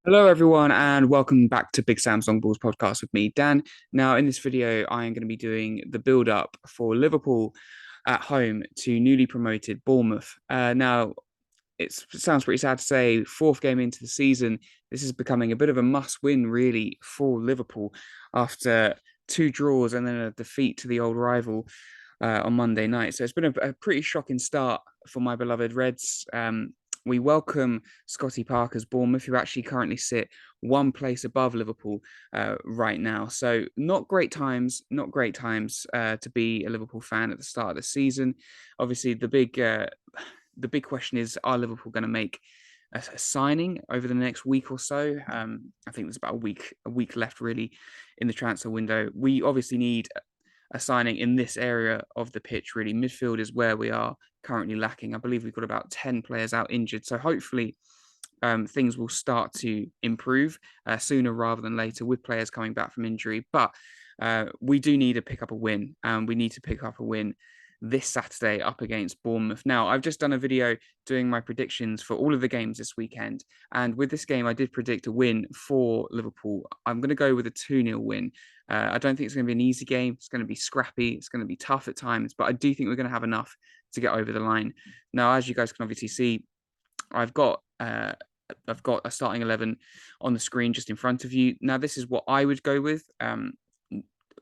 Hello, everyone, and welcome back to Big Sam's Long Balls podcast with me, Dan. Now, in this video, I am going to be doing the build up for Liverpool at home to newly promoted Bournemouth. Now, it sounds pretty sad to say, fourth game into the season, this is becoming a bit of a must win, really, for Liverpool after two draws and then a defeat to the old rival on Monday night. So it's been a pretty shocking start for my beloved Reds. We welcome Scotty Parker's Bournemouth, who actually currently sit one place above Liverpool right now. So not great times to be a Liverpool fan at the start of the season. Obviously, the big question is: are Liverpool going to make a signing over the next week or so? I think there's about a week left really in the transfer window. We obviously need a signing in this area of the pitch. Really, midfield is where we are currently lacking. I believe we've got about 10 players out injured, so hopefully things will start to improve sooner rather than later with players coming back from injury. But we do need to pick up a win, and we need to pick up a win this Saturday up against Bournemouth. Now, I've just done a video doing my predictions for all of the games this weekend. And with this game, I did predict a win for Liverpool. I'm going to go with a 2-0 win. I don't think it's going to be an easy game. It's going to be scrappy. It's going to be tough at times, but I do think we're going to have enough to get over the line. Now, as you guys can obviously see, I've got uh, I've got a starting 11 on the screen just in front of you. Now, this is what I would go with.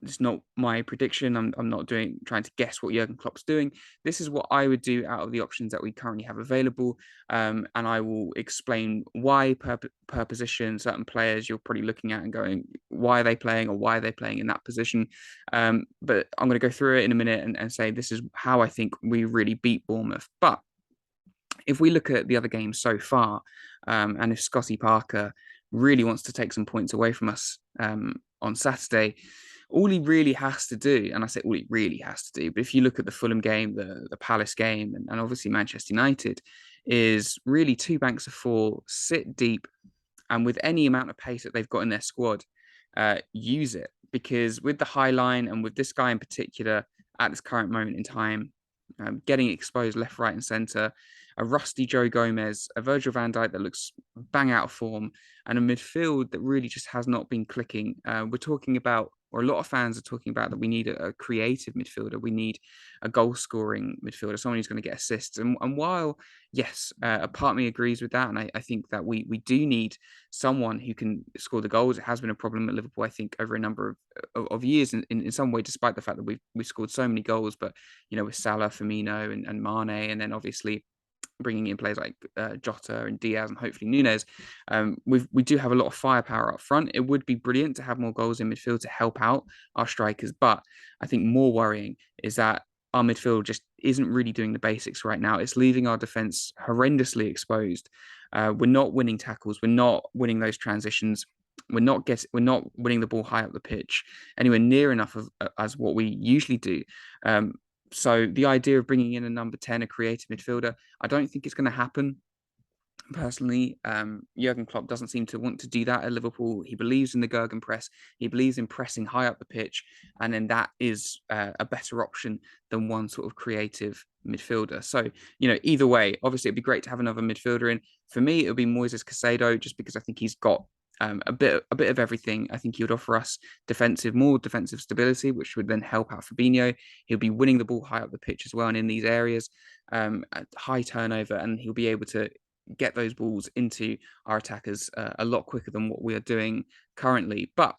It's not my prediction. I'm not trying to guess what Jurgen Klopp's doing. This is what I would do out of the options that we currently have available, and I will explain why per position certain players you're probably looking at and going, why are they playing or why are they playing in that position? But I'm going to go through it in a minute and say this is how I think we really beat Bournemouth. But if we look at the other games so far, and if Scotty Parker really wants to take some points away from us on Saturday, all he really has to do, and I say all he really has to do, but if you look at the Fulham game, the Palace game, and obviously Manchester United, is really two banks of four, sit deep, and with any amount of pace that they've got in their squad, use it. Because with the high line and with this guy in particular at this current moment in time, getting exposed left, right, and centre, a rusty Joe Gomez, a Virgil van Dijk that looks bang out of form, and a midfield that really just has not been clicking. We're talking about, or a lot of fans are talking about, that we need a creative midfielder. We need a goal scoring midfielder, someone who's going to get assists. And while, yes, a part of me agrees with that, and I think that we do need someone who can score the goals. It has been a problem at Liverpool, I think, over a number of years in some way, despite the fact that we've scored so many goals. But, with Salah, Firmino, and Mane, and then obviously bringing in players like Jota and Diaz and hopefully Nunes, we do have a lot of firepower up front. It would be brilliant to have more goals in midfield to help out our strikers, but I think more worrying is that our midfield just isn't really doing the basics right now. It's leaving our defense horrendously exposed. We're not winning tackles. We're not winning those transitions. We're not winning the ball high up the pitch anywhere near enough as what we usually do. So the idea of bringing in a number 10, a creative midfielder, I don't think it's going to happen. Personally, Jurgen Klopp doesn't seem to want to do that at Liverpool. He believes in the Gegenpress. He believes in pressing high up the pitch, and then that is a better option than one sort of creative midfielder. So, either way, obviously it'd be great to have another midfielder in. For me, it would be Moises Caicedo, just because I think he's got a bit of everything. I think he would offer us more defensive stability, which would then help out Fabinho. He'll be winning the ball high up the pitch as well, and in these areas, high turnover, and he'll be able to get those balls into our attackers a lot quicker than what we are doing currently. But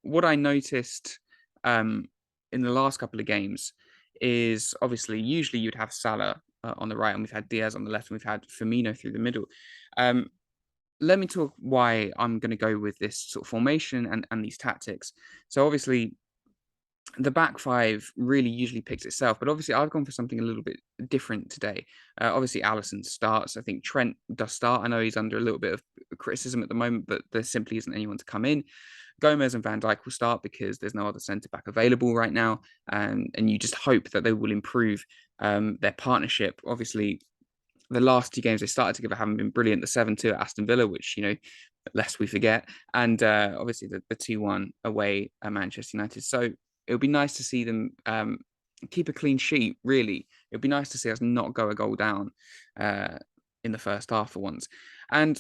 what I noticed in the last couple of games is obviously usually you'd have Salah on the right, and we've had Diaz on the left, and we've had Firmino through the middle. Let me talk why I'm going to go with this sort of formation and these tactics. So obviously the back five really usually picks itself, but obviously I've gone for something a little bit different today. Obviously Alisson starts. I think Trent does start. I know he's under a little bit of criticism at the moment, but there simply isn't anyone to come in. Gomez and Van Dijk will start because there's no other centre back available right now, and you just hope that they will improve their partnership. Obviously, the last two games they started together haven't been brilliant. The 7-2 at Aston Villa, which, lest we forget, and obviously the 2-1 away at Manchester United. So it would be nice to see them keep a clean sheet, really. It would be nice to see us not go a goal down in the first half for once. And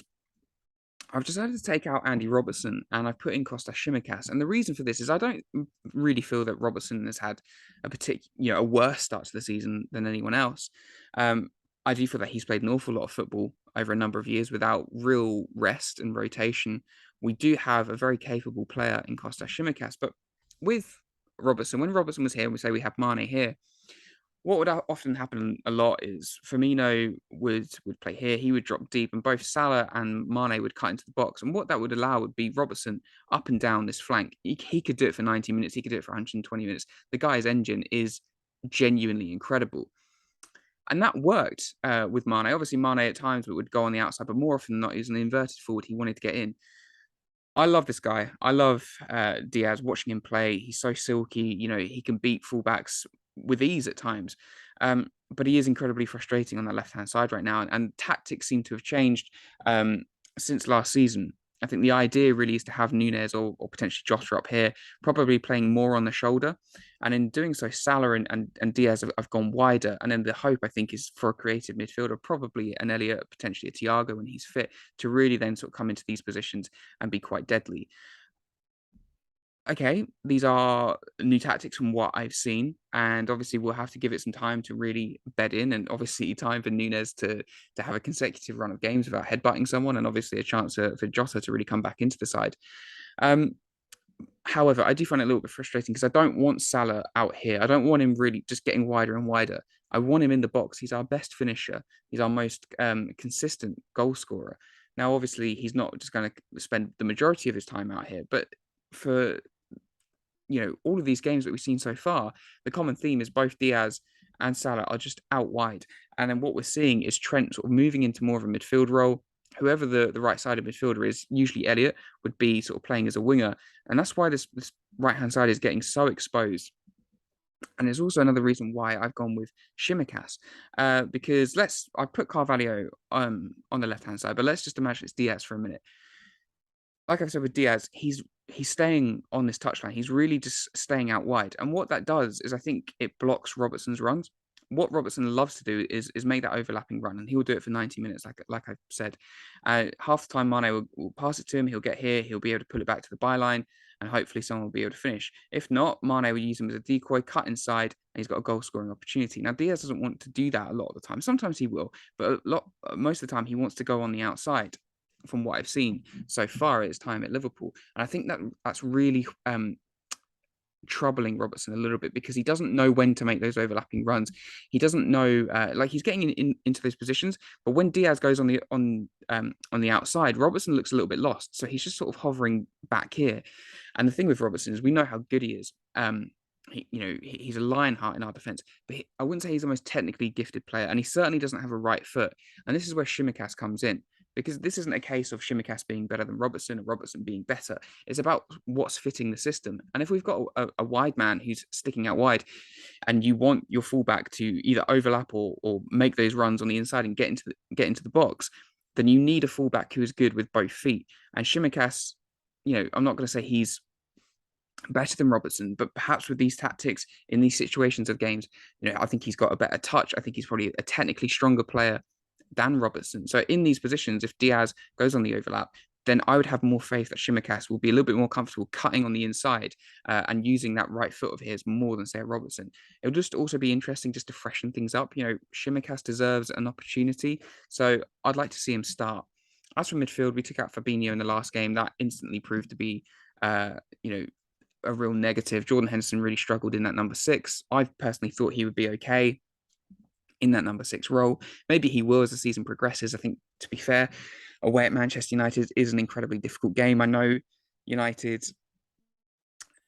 I've decided to take out Andy Robertson and I've put in Kostas Tsimikas. And the reason for this is I don't really feel that Robertson has had a worse start to the season than anyone else. Um, I do feel that he's played an awful lot of football over a number of years without real rest and rotation. We do have a very capable player in Kostas Tsimikas, but with Robertson, when Robertson was here, we say we have Mane here, what would often happen a lot is Firmino would play here, he would drop deep, and both Salah and Mane would cut into the box. And what that would allow would be Robertson up and down this flank. He could do it for 90 minutes, he could do it for 120 minutes. The guy's engine is genuinely incredible. And that worked with Mane. Obviously, Mane at times would go on the outside, but more often than not, he was an inverted forward. He wanted to get in. I love this guy. I love Diaz, watching him play. He's so silky. He can beat fullbacks with ease at times. But he is incredibly frustrating on the left-hand side right now. And tactics seem to have changed since last season. I think the idea really is to have Nunez or potentially Jota up here, probably playing more on the shoulder. And in doing so, Salah and Diaz have gone wider. And then the hope, I think, is for a creative midfielder, probably an Elliott, potentially a Thiago when he's fit, to really then sort of come into these positions and be quite deadly. Okay, these are new tactics from what I've seen, and obviously we'll have to give it some time to really bed in, and obviously time for Nunez to have a consecutive run of games without headbutting someone, and obviously a chance for Jota to really come back into the side. However, I do find it a little bit frustrating because I don't want Salah out here. I don't want him really just getting wider and wider. I want him in the box. He's our best finisher. He's our most consistent goal scorer. Now, obviously, he's not just going to spend the majority of his time out here, but for all of these games that we've seen so far, the common theme is both Diaz and Salah are just out wide. And then what we're seeing is Trent sort of moving into more of a midfield role. Whoever the right sided midfielder is, usually Elliott, would be sort of playing as a winger. And that's why this right hand side is getting so exposed. And there's also another reason why I've gone with Tsimikas, because I put Carvalho on the left hand side, but let's just imagine it's Diaz for a minute. Like I've said with Diaz, he's staying on this touchline. He's really just staying out wide. And what that does is I think it blocks Robertson's runs. What Robertson loves to do is make that overlapping run, and he will do it for 90 minutes, like I said. Half the time, Mane will pass it to him. He'll get here. He'll be able to pull it back to the byline, and hopefully someone will be able to finish. If not, Mane will use him as a decoy, cut inside, and he's got a goal-scoring opportunity. Now, Diaz doesn't want to do that a lot of the time. Sometimes he will, but most of the time, he wants to go on the outside, from what I've seen so far at his time at Liverpool. And I think that's really troubling Robertson a little bit because he doesn't know when to make those overlapping runs. He doesn't know, he's getting into those positions, but when Diaz goes on the outside, Robertson looks a little bit lost. So he's just sort of hovering back here. And the thing with Robertson is we know how good he is. He's a lionheart in our defense, but I wouldn't say he's the most technically gifted player, and he certainly doesn't have a right foot. And this is where Tsimikas comes in, because this isn't a case of Tsimikas being better than Robertson or Robertson being better. It's about what's fitting the system. And if we've got a wide man who's sticking out wide, and you want your fullback to either overlap or make those runs on the inside and get into the box, then you need a fullback who is good with both feet. And Tsimikas, I'm not going to say he's better than Robertson, but perhaps with these tactics in these situations of games, I think he's got a better touch. I think he's probably a technically stronger player than Robertson. So in these positions, if Diaz goes on the overlap, then I would have more faith that Tsimikas will be a little bit more comfortable cutting on the inside and using that right foot of his more than, say, a Robertson. It'll just also be interesting just to freshen things up. Tsimikas deserves an opportunity, so I'd like to see him start. As for midfield, we took out Fabinho in the last game. That instantly proved to be, a real negative. Jordan Henderson really struggled in that number 6. I personally thought he would be okay in that number 6 role. Maybe he will as the season progresses. I think, to be fair, away at Manchester United is an incredibly difficult game. I know United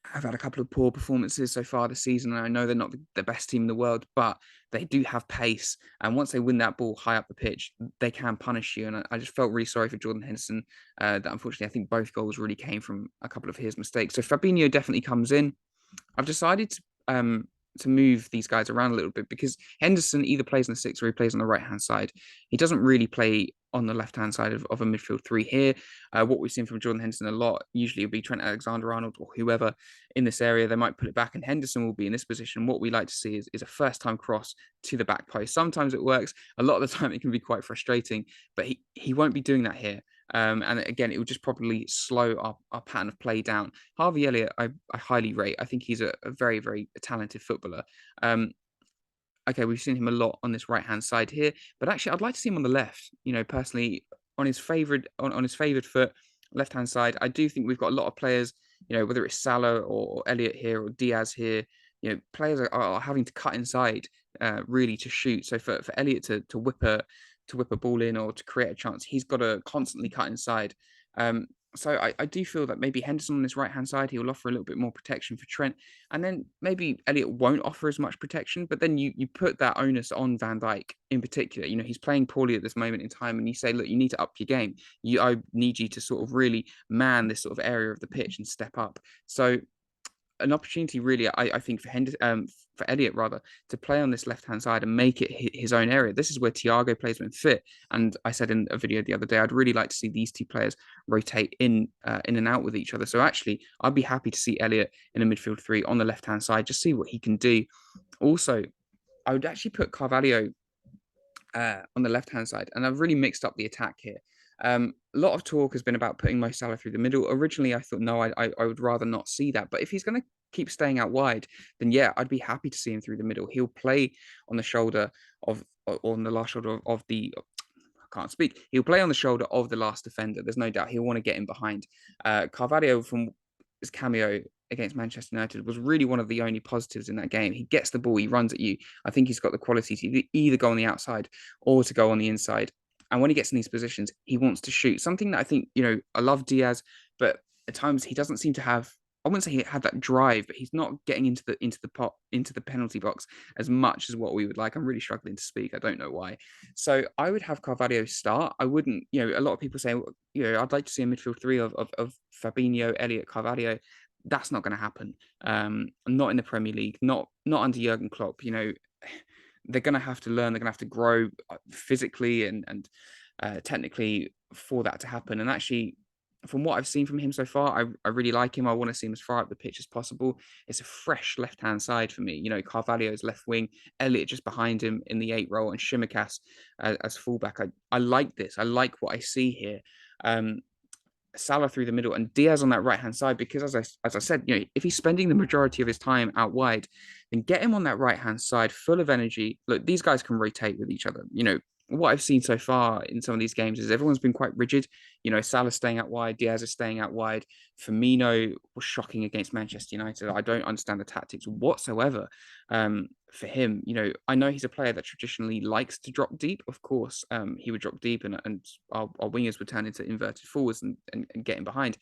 have had a couple of poor performances so far this season, and I know they're not the best team in the world, but they do have pace. And once they win that ball high up the pitch, they can punish you. And I just felt really sorry for Jordan Henderson that unfortunately I think both goals really came from a couple of his mistakes. So Fabinho definitely comes in. I've decided to move these guys around a little bit because Henderson either plays on the 6 or he plays on the right-hand side. He doesn't really play on the left-hand side of a midfield 3 here. What we've seen from Jordan Henderson a lot, usually it'll be Trent Alexander-Arnold or whoever in this area. They might put it back and Henderson will be in this position. What we like to see is a first-time cross to the back post. Sometimes it works. A lot of the time it can be quite frustrating, but he won't be doing that here. And again, it would just probably slow our pattern of play down. Harvey Elliott, I highly rate. I think he's a very, very talented footballer. Okay, we've seen him a lot on this right-hand side here, but actually I'd like to see him on the left, personally on his favorite on his favored foot, left-hand side. I do think we've got a lot of players, whether it's Salah or Elliott here or Diaz here, players are having to cut inside really to shoot. So for Elliott to whip a ball in or to create a chance, he's got to constantly cut inside. So I do feel that maybe Henderson on this right-hand side, he will offer a little bit more protection for Trent. And then maybe Elliott won't offer as much protection, but then you put that onus on Van Dijk in particular. He's playing poorly at this moment in time, and you say, look, you need to up your game. I need you to sort of really man this sort of area of the pitch and step up. So an opportunity really, I think for Elliott rather, to play on this left hand side and make it his own area. This is where Thiago plays when fit, and I said in a video the other day, I'd really like to see these two players rotate in and out with each other. So actually, I'd be happy to see Elliott in a midfield three on the left hand side, just see what he can do. Also, I would actually put Carvalho on the left hand side, and I've really mixed up the attack here. A lot of talk has been about putting Mo Salah through the middle. Originally, I thought, no, I would rather not see that. But if he's going to keep staying out wide, then yeah, I'd be happy to see him through the middle. He'll play on the shoulder or on the last shoulder of the. I can't speak. He'll play on the shoulder of the last defender. There's no doubt he'll want to get in behind. Carvalho from his cameo against Manchester United was really one of the only positives in that game. He gets the ball, he runs at you. I think he's got the quality to either go on the outside or to go on the inside. And when he gets in these positions, he wants to shoot. Something that I think, I love Diaz, but at times he doesn't seem to have. I wouldn't say he had that drive, but he's not getting into the penalty box as much as what we would like. I'm really struggling to speak. I don't know why. So I would have Carvalho start. I wouldn't. A lot of people say, I'd like to see a midfield three of Fabinho, Elliott, Carvalho. That's not going to happen. Not in the Premier League. Not under Jurgen Klopp. They're going to have to learn. They're going to have to grow physically and technically for that to happen. And actually, from what I've seen from him so far, I really like him. I want to see him as far up the pitch as possible. It's a fresh left-hand side for me. Carvalho's left wing, Elliott just behind him in the 8 role, and Shimikas as fullback. I like this. I like what I see here. Salah through the middle and Diaz on that right-hand side, because as I said, if he's spending the majority of his time out wide, then get him on that right-hand side, full of energy. Look, these guys can rotate with each other. What I've seen so far in some of these games is everyone's been quite rigid. Salah staying out wide, Diaz is staying out wide. Firmino was shocking against Manchester United. I don't understand the tactics whatsoever for him. I know he's a player that traditionally likes to drop deep. Of course, he would drop deep and our wingers would turn into inverted forwards and getting behind.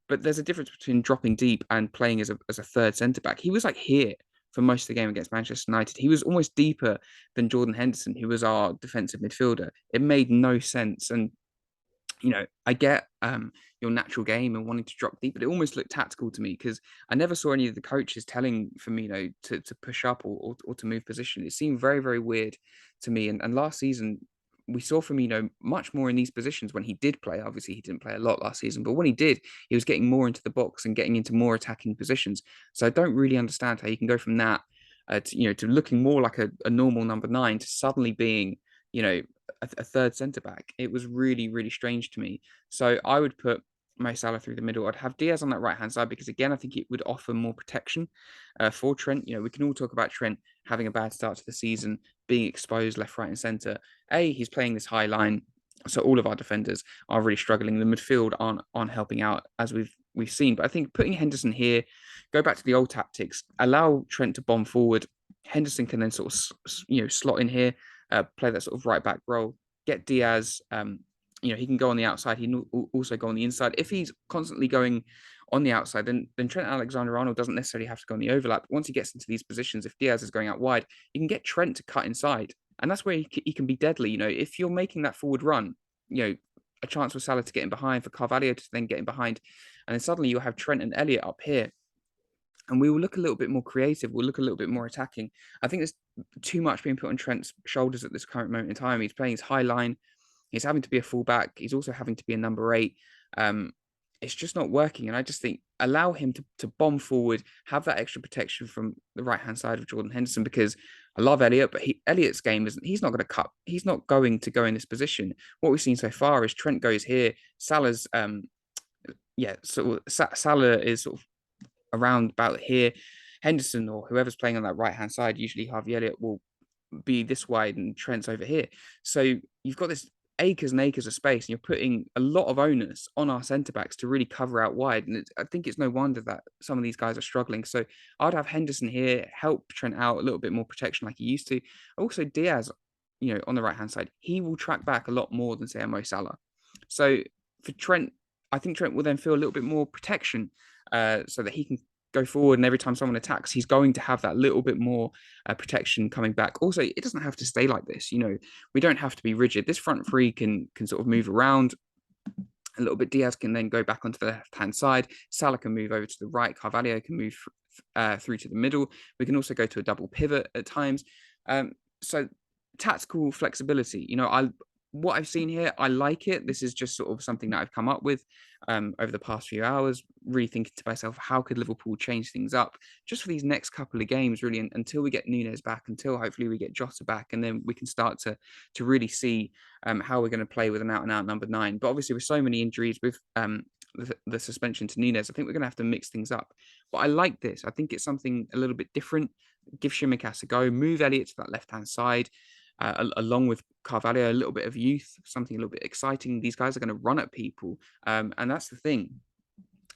But there's a difference between dropping deep and playing as a third centre-back. He was like here for most of the game against Manchester United. He was almost deeper than Jordan Henderson, who was our defensive midfielder. It made no sense. And, I get your natural game and wanting to drop deep, but it almost looked tactical to me because I never saw any of the coaches telling Firmino to push up or to move position. It seemed very, very weird to me. And last season, we saw Firmino much more in these positions when he did play. Obviously, he didn't play a lot last season, but when he did, he was getting more into the box and getting into more attacking positions. So I don't really understand how you can go from that, to looking more like a normal number 9 to suddenly being, a third centre back. It was really, really strange to me. So I would put Mo Salah through the middle. I'd have Diaz on that right hand side because again, I think it would offer more protection for Trent. We can all talk about Trent having a bad start to the season, being exposed left, right, and centre. He's playing this high line, so all of our defenders are really struggling. The midfield aren't helping out as we've seen. But I think putting Henderson here, go back to the old tactics, allow Trent to bomb forward. Henderson can then sort of slot in here, play that sort of right back role. Get Diaz. He can go on the outside. He can also go on the inside. If he's constantly going on the outside, then Trent Alexander-Arnold doesn't necessarily have to go on the overlap. Once he gets into these positions, if Diaz is going out wide, you can get Trent to cut inside. And that's where he can be deadly. If you're making that forward run, a chance for Salah to get in behind, for Carvalho to then get in behind. And then suddenly you'll have Trent and Elliott up here. And we will look a little bit more creative. We'll look a little bit more attacking. I think there's too much being put on Trent's shoulders at this current moment in time. He's playing his high line. He's having to be a fullback. He's also having to be a number 8. It's just not working. And I just think allow him to bomb forward, have that extra protection from the right-hand side of Jordan Henderson, because I love Elliot, but Elliot's game isn't. He's not going to cut. He's not going to go in this position. What we've seen so far is Trent goes here. Salah's yeah. So Salah is sort of around about here. Henderson or whoever's playing on that right hand side, usually Harvey Elliott will be this wide and Trent's over here. So you've got this acres and acres of space, and you're putting a lot of onus on our centre backs to really cover out wide. And I think it's no wonder that some of these guys are struggling. So I'd have Henderson here help Trent out a little bit more protection like he used to. Also Diaz, on the right hand side, he will track back a lot more than say Mo Salah. So for Trent, I think Trent will then feel a little bit more protection, so that he can go forward, and every time someone attacks, he's going to have that little bit more protection coming back. Also, it doesn't have to stay like this. We don't have to be rigid. This front three can sort of move around a little bit. Diaz can then go back onto the left-hand side. Salah can move over to the right. Carvalho can move through to the middle. We can also go to a double pivot at times. So tactical flexibility. What I've seen here, I like it. This is just sort of something that I've come up with over the past few hours, really thinking to myself, how could Liverpool change things up just for these next couple of games, really, until we get Nunes back, until hopefully we get Jota back, and then we can start to really see how we're going to play with an out-and-out number 9. But obviously with so many injuries, with the suspension to Nunes, I think we're going to have to mix things up. But I like this. I think it's something a little bit different. Give Tsimikas a go, move Elliott to that left-hand side, along with Carvalho, a little bit of youth, something a little bit exciting. These guys are going to run at people. And that's the thing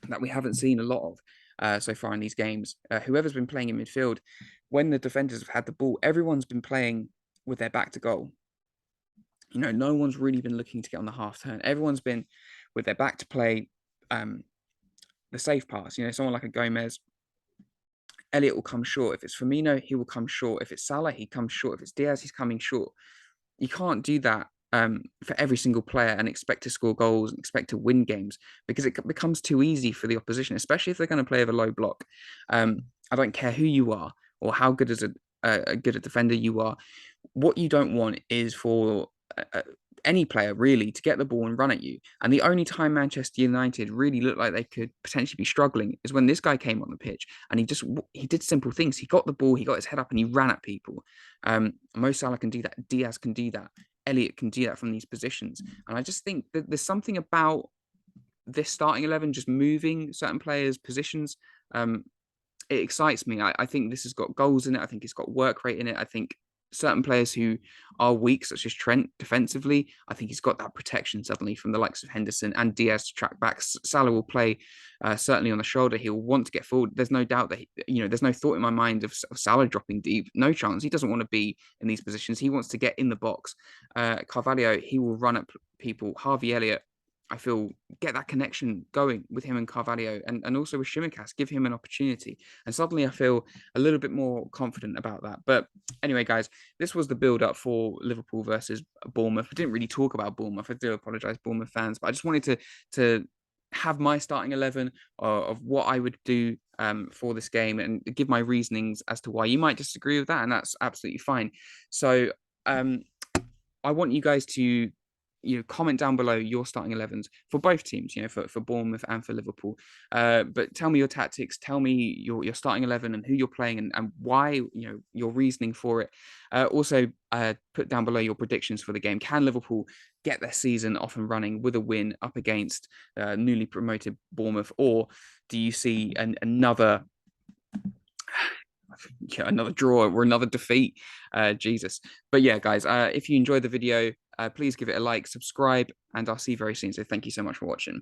that we haven't seen a lot of so far in these games. Whoever's been playing in midfield, when the defenders have had the ball, everyone's been playing with their back to goal. No one's really been looking to get on the half turn. Everyone's been with their back to play the safe pass. Someone like a Gomez, Elliott will come short. If it's Firmino, he will come short. If it's Salah, he comes short. If it's Diaz, he's coming short. You can't do that for every single player and expect to score goals and expect to win games, because it becomes too easy for the opposition, especially if they're going to play with a low block. I don't care who you are or how good as a good a defender you are. What you don't want is for any player really to get the ball and run at you. And the only time Manchester United really looked like they could potentially be struggling is when this guy came on the pitch and he did simple things. He got the ball, he got his head up, and he ran at people. Mo Salah can do that. Diaz can do that. Elliott can do that from these positions. And I just think that there's something about this starting 11 just moving certain players' positions. It excites me. I think this has got goals in it. I think it's got work rate in it. I think certain players who are weak, such as Trent defensively, I think he's got that protection suddenly from the likes of Henderson and Diaz to track back. Salah will play certainly on the shoulder. He'll want to get forward. There's no doubt that, there's no thought in my mind of Salah dropping deep. No chance. He doesn't want to be in these positions. He wants to get in the box. Carvalho, he will run at people. Harvey Elliott, I feel, get that connection going with him and Carvalho, and also with Tsimikas, give him an opportunity. And suddenly I feel a little bit more confident about that. But anyway, guys, this was the build-up for Liverpool versus Bournemouth. I didn't really talk about Bournemouth. I do apologise, Bournemouth fans, but I just wanted to have my starting 11 of what I would do for this game and give my reasonings as to why. You might disagree with that, and that's absolutely fine. So I want you guys to comment down below your starting 11s for both teams, for Bournemouth and for Liverpool. But tell me your tactics, tell me your starting 11 and who you're playing and why, your reasoning for it. Also, put down below your predictions for the game. Can Liverpool get their season off and running with a win up against newly promoted Bournemouth, or do you see another draw or another defeat? Jesus. But yeah, guys, if you enjoyed the video, please give it a like, subscribe, and I'll see you very soon. So thank you so much for watching.